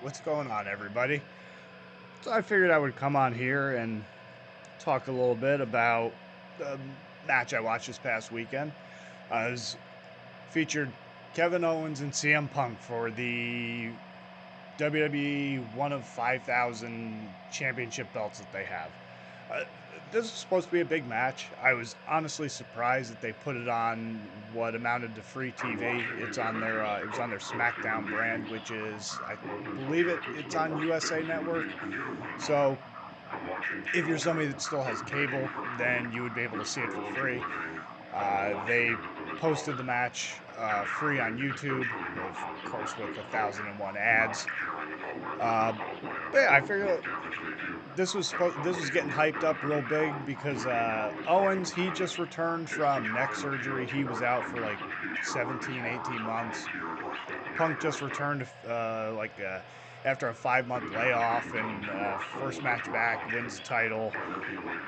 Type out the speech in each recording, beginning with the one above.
What's going on, everybody? So I figured I would come on here and talk a little bit about the match I watched this past weekend. It was featured Kevin Owens and CM Punk for the WWE one of 5,000 championship belts that they have. Uh, this was supposed to be a big match. I was honestly surprised that they put it on what amounted to free TV. It's on their it was on their SmackDown brand, which is I believe it's on USA Network. So if you're somebody that still has cable, then you would be able to see it for free. They posted the match free on YouTube, of course, with 1,001 ads. Uh, but yeah, I figured this was getting hyped up real big because Owens, he just returned from neck surgery. He was out for like 17, 18 months. Punk just returned after a 5 month layoff, and first match back wins the title.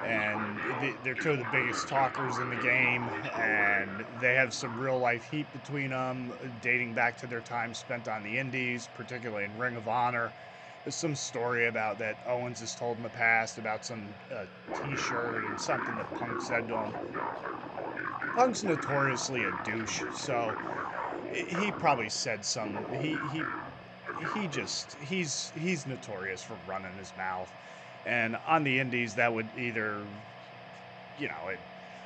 And they're two of the biggest talkers in the game, and they have some real life heat between them, dating back to their time spent on the Indies, particularly in Ring of Honor. There's some story about that Owens has told in the past about some T-shirt and something that Punk said to him. Punk's notoriously a douche, so he probably said some. He's notorious for running his mouth, and on the Indies that would either, it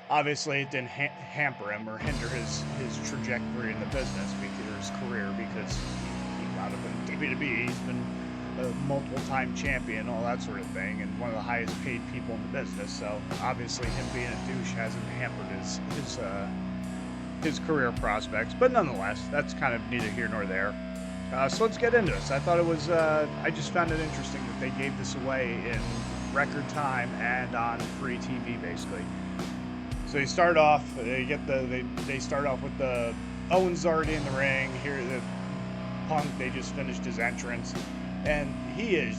obviously it didn't hamper him or hinder his trajectory in the business because his career because he wound up in WWE. He's been a multiple time champion, all that sort of thing, and one of the highest paid people in the business. So obviously him being a douche hasn't hampered his career prospects. But nonetheless, that's kind of neither here nor there. So let's get into this. I thought it was. I just found it interesting that they gave this away in record time and on free TV, basically. So you start off. They start off with the Owens already in the ring. Here the Punk. They just finished his entrance, and he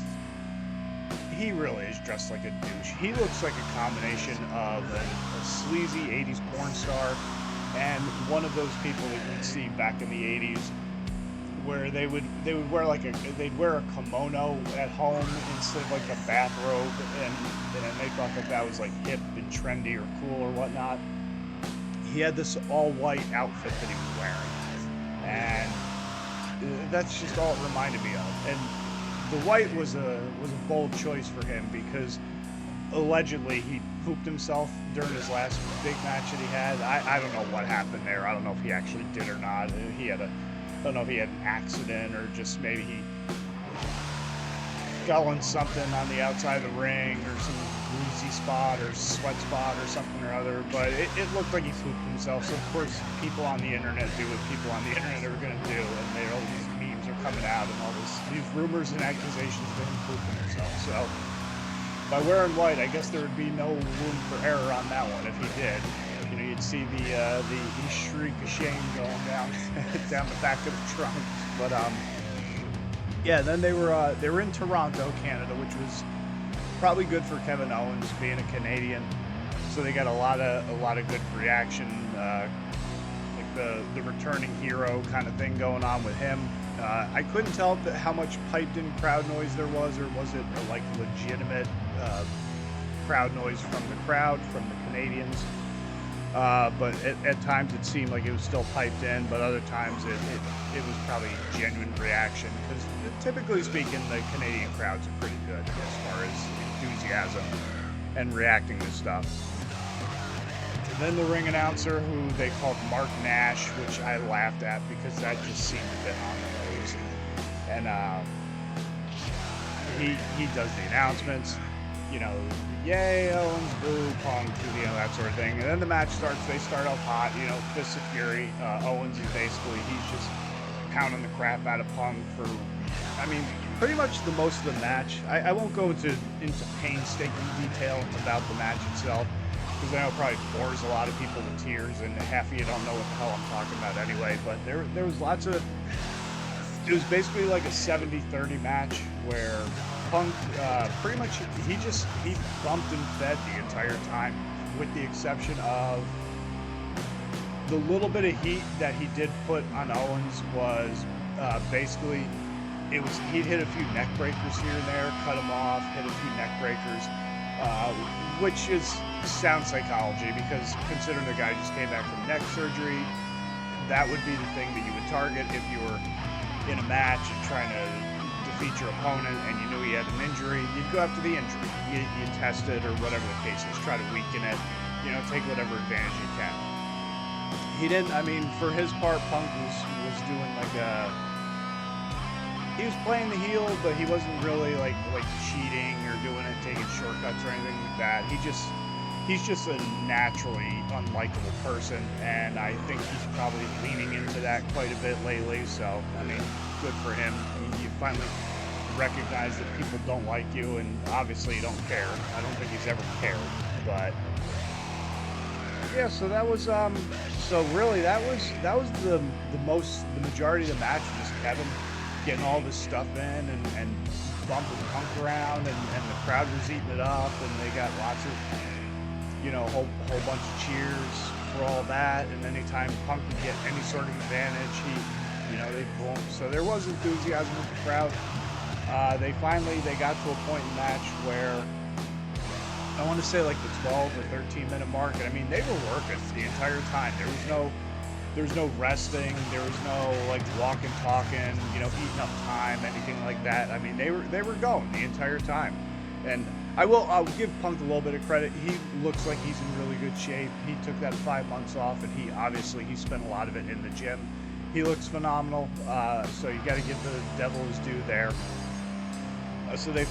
really is dressed like a douche. He looks like a combination of a sleazy '80s porn star and one of those people that you'd see back in the '80s where they would wear they'd wear a kimono at home instead of like a bathrobe, and they thought that was like hip and trendy or cool or whatnot. He had this all white outfit that he was wearing, and that's just all it reminded me of. And the white was a bold choice for him because allegedly he pooped himself during his last big match that he had. I don't know what happened there. I don't know if he actually did or not. I don't know if he had an accident or just maybe he got on something on the outside of the ring or some greasy spot or sweat spot or something or other, but it looked like he pooped himself. So of course people on the internet do what people on the internet are going to do, and all these memes are coming out and all these rumors and accusations of him pooping himself. So by wearing white, I guess there would be no room for error on that one if he did. You'd see the shriek of shame going down down the back of the trunk. But yeah. Then they were in Toronto, Canada, which was probably good for Kevin Owens being a Canadian. So they got a lot of good reaction, like the returning hero kind of thing going on with him. I couldn't tell how much piped-in crowd noise there was, or was it like legitimate crowd noise from the crowd, from the Canadians. But at times it seemed like it was still piped in, but other times it was probably genuine reaction, because typically speaking, the Canadian crowds are pretty good as far as enthusiasm and reacting to stuff. And then the ring announcer, who they called Mark Nash, which I laughed at because that just seemed a bit on the nose. And he does the announcements, yay, Owens, boo, Punk, that sort of thing. And then the match starts. They start off hot, Fist of Fury. Owens is basically, he's just pounding the crap out of Punk for, pretty much the most of the match. I won't go into painstaking detail about the match itself, because I know it probably bores a lot of people to tears, and half of you don't know what the hell I'm talking about anyway. But there was lots of, it was basically like a 70-30 match where Punk pretty much he bumped and fed the entire time, with the exception of the little bit of heat that he did put on Owens was basically he'd hit a few neck breakers here and there, cut him off, hit a few neck breakers, which is sound psychology, because considering the guy just came back from neck surgery, that would be the thing that you would target if you were in a match and trying to defeat your opponent and you knew he had an injury. You'd go after the injury. You test it, or whatever the case is, try to weaken it, take whatever advantage you can. He didn't, for his part, Punk was doing he was playing the heel, but he wasn't really like cheating or doing it, taking shortcuts or anything like that. He's just a naturally unlikable person, and I think he's probably leaning into that quite a bit lately. So, good for him. You finally recognize that people don't like you, and obviously you don't care. I don't think he's ever cared, but yeah. So that was really that was the majority of the match was Kevin getting all this stuff in and bumping Punk around, and the crowd was eating it up, and they got lots of whole bunch of cheers for all that. And anytime Punk would get any sort of advantage, they boom. So there was enthusiasm with the crowd. They got to a point in the match where I want to say like the 12 or 13 minute mark. And they were working the entire time. There was no resting. There was no walking, talking, eating up time, anything like that. They were going the entire time. And I'll give Punk a little bit of credit. He looks like he's in really good shape. He took that 5 months off, and he spent a lot of it in the gym. He looks phenomenal. So you got to give the devil his due there. So they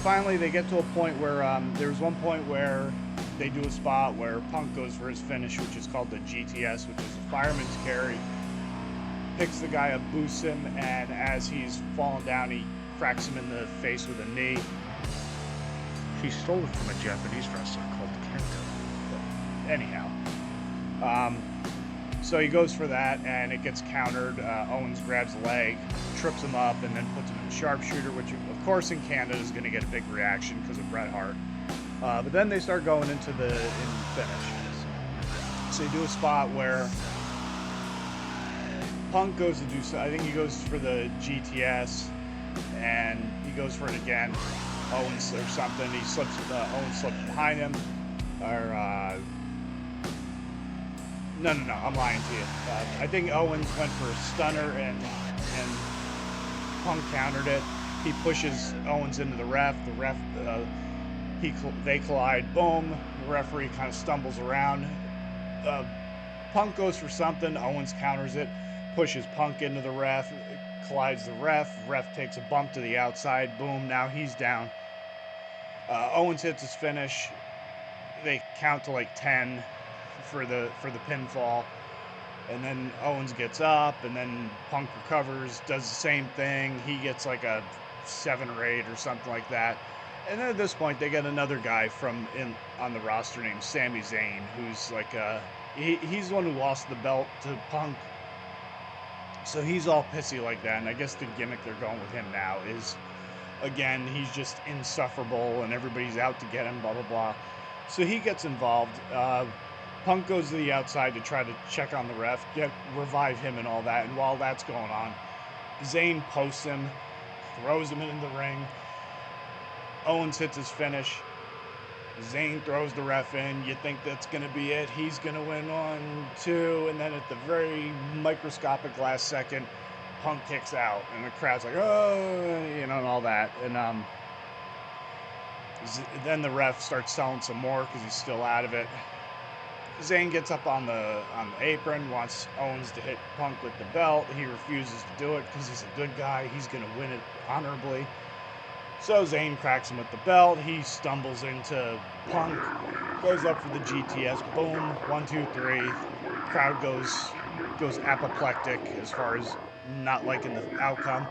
get to a point where there was one point where they do a spot where Punk goes for his finish, which is called the GTS, which is a fireman's carry. Picks the guy up, boosts him, and as he's falling down, he cracks him in the face with a knee. He stole it from a Japanese wrestler called Kento. Anyhow, so he goes for that, and it gets countered. Owens grabs the leg, trips him up, and then puts him in the sharpshooter, which, of course, in Canada is going to get a big reaction because of Bret Hart. But then they start going into the finish. So you do a spot where Punk goes to do, I think he goes for the GTS, and he goes for it again. Owens or something. He slips. Owens slips behind him. Or no, I'm lying to you. I think Owens went for a stunner, and Punk countered it. He pushes Owens into the ref. The ref, they collide. Boom. The referee kind of stumbles around. Punk goes for something. Owens counters it. Pushes Punk into the ref. Collides the ref. Ref takes a bump to the outside. Boom. Now he's down. Owens hits his finish. They count to 10 for the pinfall, and then Owens gets up, and then Punk recovers, does the same thing. He gets a 7 or 8 or something like that. And then at this point, they get another guy on the roster named Sami Zayn, who's he's the one who lost the belt to Punk. So he's all pissy like that, and I guess the gimmick they're going with him now is, again, he's just insufferable and everybody's out to get him, blah, blah, blah. So he gets involved. Punk goes to the outside to try to check on the ref, revive him and all that. And while that's going on, Zayn posts him, throws him into the ring. Owens hits his finish. Zayn throws the ref in. You think that's going to be it. He's going to win 1, 2. And then at the very microscopic last second, Punk kicks out. And the crowd's like, oh, and all that. And then the ref starts selling some more because he's still out of it. Zayn gets up on the apron, wants Owens to hit Punk with the belt. He refuses to do it because he's a good guy. He's going to win it honorably. So Zayn cracks him with the belt. He stumbles into Punk, goes up for the GTS. Boom, 1, 2, 3. Crowd goes apoplectic as far as not liking the outcome.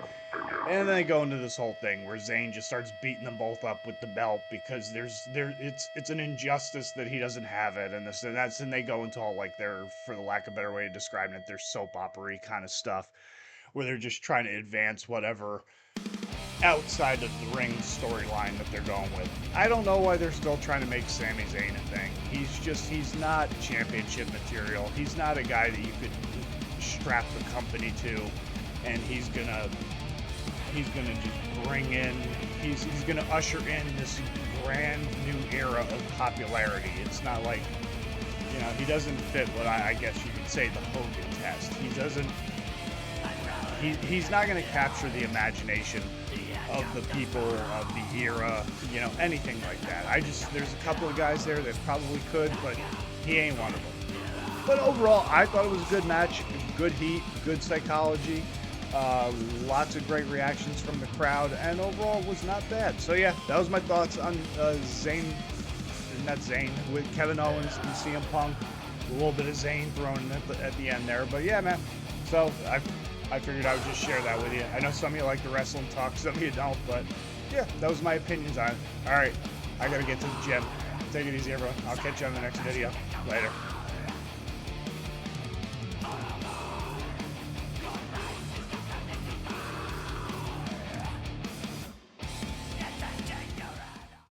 And then they go into this whole thing where Zayn just starts beating them both up with the belt because it's an injustice that he doesn't have it, and this and that's, and they go into all their, for the lack of a better way of describing it, their soap opera-y kind of stuff where they're just trying to advance whatever outside of the ring storyline that they're going with. I don't know why they're still trying to make Sami Zayn a thing. He's not championship material. He's not a guy that you could strap the company to, and he's gonna he's going to just bring in, he's going to usher in this brand new era of popularity. It's not like, you know, he doesn't fit what I guess you could say the Hogan test. He doesn't, he's not going to capture the imagination of the people of the era, you know, anything like that. There's a couple of guys there that probably could, but he ain't one of them. But overall, I thought it was a good match, good heat, good psychology, lots of great reactions from the crowd, and overall it was not bad. So yeah, that was my thoughts on with Kevin Owens and CM Punk. A little bit of Zayn thrown at the end there, but yeah, man. So I figured I would just share that with you. I know some of you like the wrestling talk, some of you don't, but yeah, that was my opinions on it. All right, I gotta get to the gym. Take it easy, everyone. I'll catch you on the next video. Later.